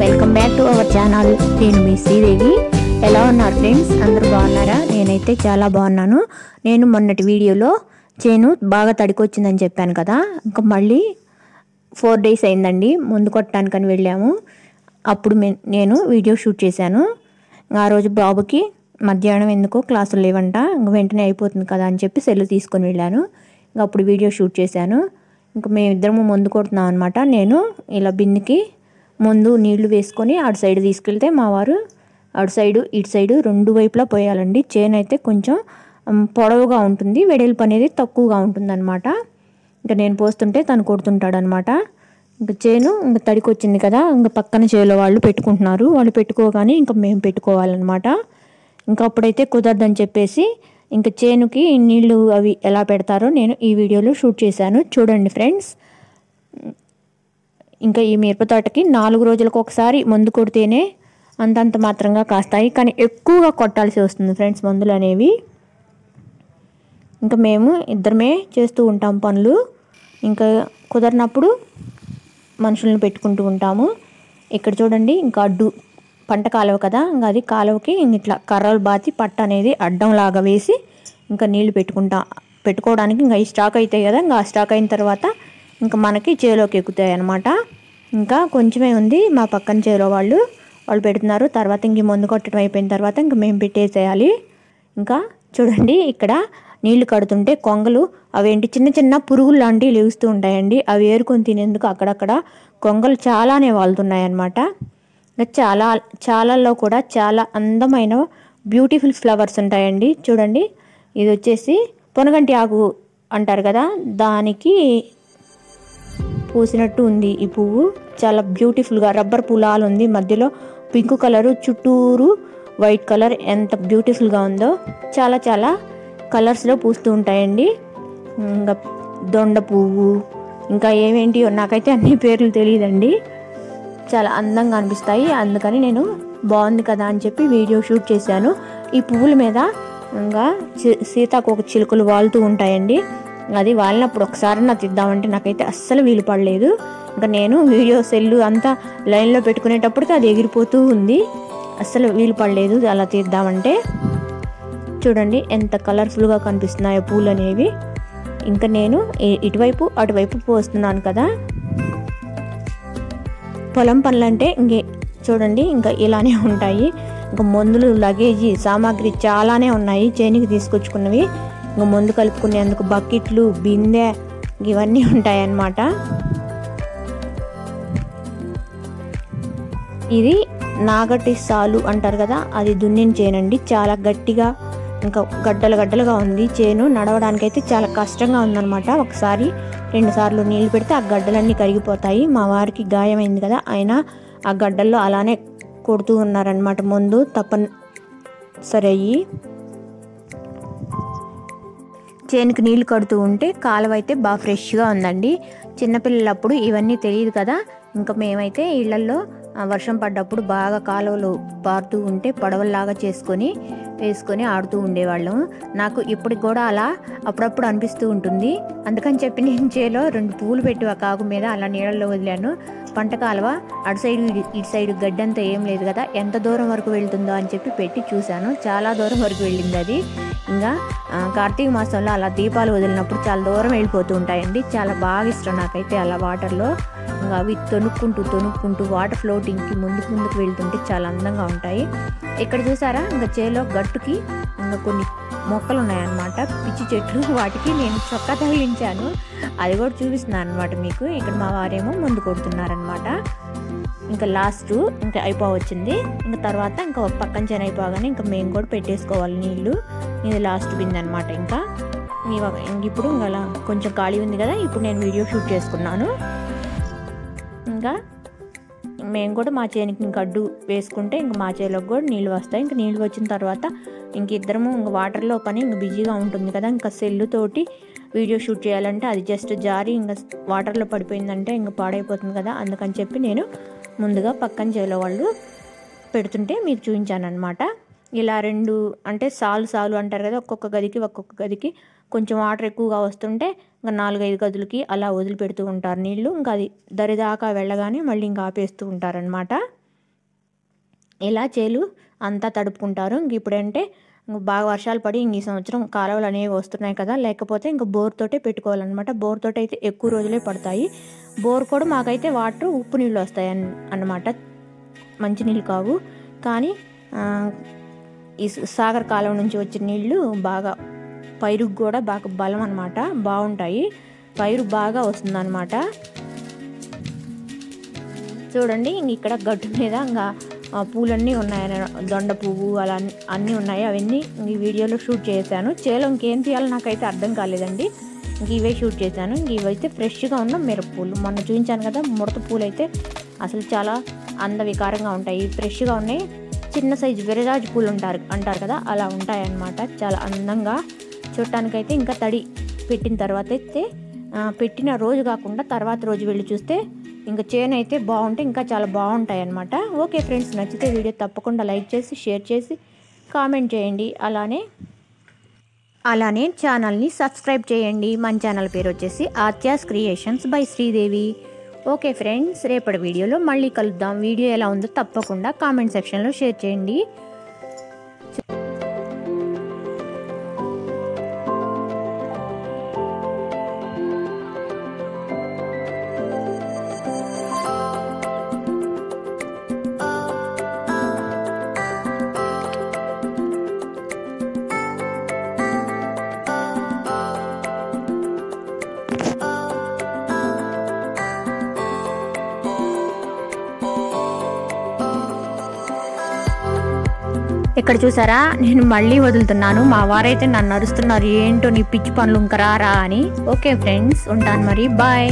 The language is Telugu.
Welcome back to our channel. నేను మీ శ్రీదేవి. ఎలా ఉన్నారు ఫ్రెండ్స్? అందరూ బాగున్నారా? నేనైతే చాలా బాగున్నాను. నేను మొన్నటి వీడియోలో చేను బాగా తడికొచ్చిందని చెప్పాను కదా, ఇంకా మళ్ళీ 4 days అయిందండి ముందు కొట్టడానికని వెళ్ళాము. అప్పుడు నేను వీడియో షూట్ చేశాను. ఆ రోజు బాబుకి మధ్యాహ్నం ఎందుకో క్లాసులు లేవంట, ఇంకా వెంటనే అయిపోతుంది కదా అని చెప్పి సెల్ తీసుకొని వెళ్ళాను. ఇంకా అప్పుడు వీడియో షూట్ చేశాను. ఇంకా మేమిద్దరము ముందు కొడుతున్నాం అనమాట. నేను ఇలా బిన్నికి ముందు నీళ్లు వేసుకొని అటు సైడ్ తీసుకెళ్తే మా వారు అటు సైడు ఇటు సైడు 2 వైపులా పోయాలండి. చేను అయితే కొంచెం పొడవుగా ఉంటుంది, వెడల్పు అనేది తక్కువగా ఉంటుంది అనమాట. ఇంకా నేను పోస్తుంటే తను కొడుతుంటాడనమాట. ఇంకా చేను ఇంకా తడికొచ్చింది కదా, ఇంకా పక్కన చేలో వాళ్ళు పెట్టుకుంటున్నారు. వాళ్ళు పెట్టుకోగానే ఇంకా మేము పెట్టుకోవాలన్నమాట. ఇంకా అప్పుడైతే కుదరదని చెప్పేసి ఇంకా చేనుకి నీళ్లు అవి ఎలా పెడతారో నేను ఈ వీడియోలో షూట్ చేశాను. చూడండి ఫ్రెండ్స్. ఇంకా ఈ మిరప తోటకి 4 రోజులకు ఒకసారి మందు కొడితేనే అంతంత మాత్రంగా కాస్తాయి, కానీ ఎక్కువగా కొట్టాల్సి వస్తుంది ఫ్రెండ్స్ మందులు అనేవి. ఇంకా మేము ఇద్దరమే చేస్తూ ఉంటాం పనులు. ఇంకా కుదరినప్పుడు మనుషులను పెట్టుకుంటూ ఉంటాము. ఇక్కడ చూడండి, ఇంకా అడ్డు పంట కాలువ కదా, ఇంకా అది కాలువకి ఇట్లా కర్రలు బాతి పట్ట అనేది అడ్డంలాగా వేసి ఇంకా నీళ్లు పెట్టుకోవడానికి ఇంకా ఈ స్టాక్ అవుతాయి కదా, ఇంకా ఆ స్టాక్ అయిన తర్వాత ఇంకా మనకి చేలోకి ఎక్కుతాయి అన్నమాట. ఇంకా కొంచెమే ఉంది, మా పక్కన చేలో వాళ్ళు పెడుతున్నారు. తర్వాత ఇంక మందు కొట్టడం అయిపోయిన తర్వాత ఇంకా మేము పెట్టేసేయాలి. ఇంకా చూడండి, ఇక్కడ నీళ్లు కడుతుంటే కొంగలు అవేంటి చిన్న చిన్న పురుగులు లాంటివి లేస్తూ ఉంటాయండి. అవి ఏరుకొని తినేందుకు అక్కడక్కడ కొంగలు చాలానే వాళ్తున్నాయి అన్నమాట. చాలాల్లో కూడా చాలా అందమైన బ్యూటిఫుల్ ఫ్లవర్స్ ఉంటాయండి. చూడండి, ఇది వచ్చేసి పొనగంటి ఆకు అంటారు కదా, దానికి పూసినట్టు ఉంది ఈ పువ్వు. చాలా బ్యూటిఫుల్గా రబ్బర్ పువ్వులాగా ఉంది, మధ్యలో పింక్ కలరు, చుట్టూరు వైట్ కలర్. ఎంత బ్యూటిఫుల్గా ఉందో. చాలా చాలా కలర్స్లో పూస్తూ ఉంటాయండి. ఇంకా దొండ పువ్వు, ఇంకా ఏమేంటియో నాకైతే అన్ని పేర్లు తెలియదండి. చాలా అందంగా అనిపిస్తాయి. అందుకని నేను బాగుంది కదా అని చెప్పి వీడియో షూట్ చేశాను. ఈ పువ్వుల మీద ఇంకా సీతాకోక చిలుకలు వాలుతూ ఉంటాయండి. అది వాలినప్పుడు ఒకసారి నాకు తీద్దామంటే నాకైతే అస్సలు వీలు పడలేదు. ఇంకా నేను వీడియో సెల్లు అంతా లైన్లో పెట్టుకునేటప్పటికి అది ఎగిరిపోతూ ఉంది, అస్సలు వీలు పడలేదు అలా తీద్దామంటే. చూడండి ఎంత కలర్ఫుల్గా కనిపిస్తున్నాయో పూలు అనేవి. ఇంకా నేను ఇటువైపు అటువైపు పోస్తున్నాను కదా. పొలం పనులంటే ఇంకే చూడండి, ఇంకా ఇలానే ఉంటాయి. ఇంకా మందులు, లగేజీ సామాగ్రి చాలానే ఉన్నాయి చేనికి తీసుకొచ్చుకున్నవి. ఇంకా మందు కలుపుకునేందుకు బకెట్లు, బిందె ఇవన్నీ ఉంటాయన్నమాట. ఇది నాగటి సాలు అంటారు కదా, అది దున్నిన చేనండి. చాలా గట్టిగా ఇంకా గడ్డలుగా ఉంది చేను. నడవడానికి అయితే చాలా కష్టంగా ఉందన్నమాట. ఒకసారి 2 సార్లు నీళ్లు పెడితే ఆ గడ్డలన్నీ కరిగిపోతాయి. మా వారికి గాయమైంది కదా, ఆయన ఆ గడ్డల్లో అలానే కొడుతూ ఉన్నారనమాట ముందు తప్పనిసరి అయ్యి. చేనుకి నీళ్లు కడుతూ ఉంటే కాలువ అయితే బాగా ఫ్రెష్గా ఉందండి. చిన్నపిల్లలప్పుడు ఇవన్నీ తెలియదు కదా. ఇంకా మేమైతే ఇళ్లల్లో వర్షం పడ్డప్పుడు బాగా కాలువలు పారుతూ ఉంటే పడవల్లాగా వేసుకొని ఆడుతూ ఉండేవాళ్ళం. నాకు ఇప్పటికి కూడా అలా అప్పుడప్పుడు అనిపిస్తూ ఉంటుంది. అందుకని చెప్పి నేను చేలో 2 పువ్వులు పెట్టి ఒక ఆకు మీద అలా నీళ్ళల్లో వదిలాను. పంట కాలువ అటు సైడు ఇటు సైడు గడ్డంతా ఏం లేదు కదా, ఎంత దూరం వరకు వెళ్తుందో అని చెప్పి పెట్టి చూశాను. చాలా దూరం వరకు వెళ్ళింది అది. ఇంకా కార్తీక మాసంలో అలా దీపాలు వదిలినప్పుడు చాలా దూరం వెళ్ళిపోతూ ఉంటాయండి. చాలా బాగా ఇష్టం నాకైతే అలా వాటర్లో. ఇంకా అవి తొనుక్కుంటూ వాటర్ ఫ్లోటింగ్కి ముందుకు వెళ్తుంటే చాలా అందంగా ఉంటాయి. ఇక్కడ చూసారా, ఇంకా చేలో గట్టుకి ఇంకా కొన్ని మొక్కలు ఉన్నాయన్నమాట, పిచ్చి చెట్లు. వాటికి నేను చొక్కా తగిలించాను, అది కూడా చూపిస్తున్నాను అనమాట మీకు. ఇక్కడ మా వారేమో ముందు కొడుతున్నారనమాట. ఇంకా లాస్ట్ ఇంకా అయిపోవచ్చింది. ఇంకా తర్వాత ఇంకా పక్కన చేను అయిపోగానే ఇంకా మేము కూడా పెట్టేసుకోవాలి నీళ్ళు. ఇది లాస్ట్ బిందె అనమాట. ఇంకా ఇప్పుడు ఇంకా అలా కొంచెం ఖాళీ ఉంది కదా, ఇప్పుడు నేను వీడియో షూట్ చేసుకున్నాను. ఇంకా మేము కూడా మా చేనికి ఇంక అడ్డు వేసుకుంటే ఇంకా మా చేలోకి కూడా నీళ్ళు వస్తాయి. ఇంకా నీళ్ళు వచ్చిన తర్వాత ఇంక ఇద్దరము ఇంకా వాటర్లో పని ఇంకా బిజీగా ఉంటుంది కదా. ఇంకా సెల్లుతోటి వీడియో షూట్ చేయాలంటే అది జస్ట్ జారి ఇంకా వాటర్లో పడిపోయిందంటే ఇంకా పాడైపోతుంది కదా. అందుకని చెప్పి నేను ముందుగా పక్కన చేలో వాళ్ళు పెడుతుంటే మీకు చూపించాను అనమాట. ఇలా 2 అంటే సాలు అంటారు కదా, ఒక్కొక్క గదికి కొంచెం వాటర్ ఎక్కువగా వస్తుంటే ఇంకా 4-5 గదులకి అలా వదిలిపెడుతూ ఉంటారు నీళ్లు. ఇంకా అది దరిదాకా వెళ్ళగానే మళ్ళీ ఇంకా ఆపేస్తూ ఉంటారనమాట. ఇలా చేలు అంతా తడుపుకుంటారు. ఇప్పుడంటే బాగా వర్షాలు పడి ఈ సంవత్సరం కాలువలు అనేవి వస్తున్నాయి కదా, లేకపోతే ఇంకా బోర్ తోటే పెట్టుకోవాలన్నమాట. బోర్ తోటి అయితే ఎక్కువ రోజులే పడతాయి. బోర్ కూడా మాకైతే వాటర్ ఉప్పు నీళ్ళు వస్తాయి అన్నమాట, మంచినీళ్ళు కావు. కానీ ఈ సాగర్ కాలువ నుంచి వచ్చిన నీళ్ళు బాగా పైరుకు కూడా బాగా బలం అన్నమాట, బాగుంటాయి. పైరు బాగా వస్తుందన్నమాట. చూడండి ఇక్కడ గట్టు మీద ఇంకా పూలన్నీ ఉన్నాయి, దొండ పువ్వు అలా అన్నీ ఉన్నాయి. అవన్నీ ఈ వీడియోలో షూట్ చేశాను. చేలో ఇంకేం తీయాలో నాకైతే అర్థం కాలేదండి. ఇవే షూట్ చేశాను. ఇవైతే ఫ్రెష్గా ఉన్న మిరపపూలు, మొన్న చూపించాను కదా ముడత పూలు అయితే అసలు చాలా అందవికారంగా ఉంటాయి. ఫ్రెష్గా ఉన్నాయి. చిన్న సైజు విరజాజి పూలు అంటారు కదా, అలా ఉంటాయి అన్నమాట. చాలా అందంగా చూడటానికైతే. ఇంకా తడి పెట్టిన తర్వాత అయితే పెట్టిన రోజు కాకుండా తర్వాత రోజు వెళ్ళి చూస్తే ఇంకా చేను అయితే బాగుంటే ఇంకా చాలా బాగుంటాయి అన్నమాట. ఓకే ఫ్రెండ్స్, నచ్చితే వీడియో తప్పకుండా లైక్ చేసి షేర్ చేసి కామెంట్ చేయండి. అలానే ఛానల్ని సబ్స్క్రైబ్ చేయండి. మన ఛానల్ పేరు వచ్చేసి ఆత్యాస్ creations by Sridevi. Okay friends, రేపటి వీడియోలో మళ్ళీ కలుద్దాం. వీడియో ఎలా ఉందో తప్పకుండా కామెంట్ సెక్షన్లో షేర్ చేయండి. ఇక్కడ చూసారా, నేను మళ్ళీ వదులుతున్నాను. మా వారైతే నన్ను అరుస్తున్నారు, ఏంటో నీ పిచ్చి పనులు ఇంకా రారా అని. ఓకే ఫ్రెండ్స్, ఉంటాను మరి, బాయ్.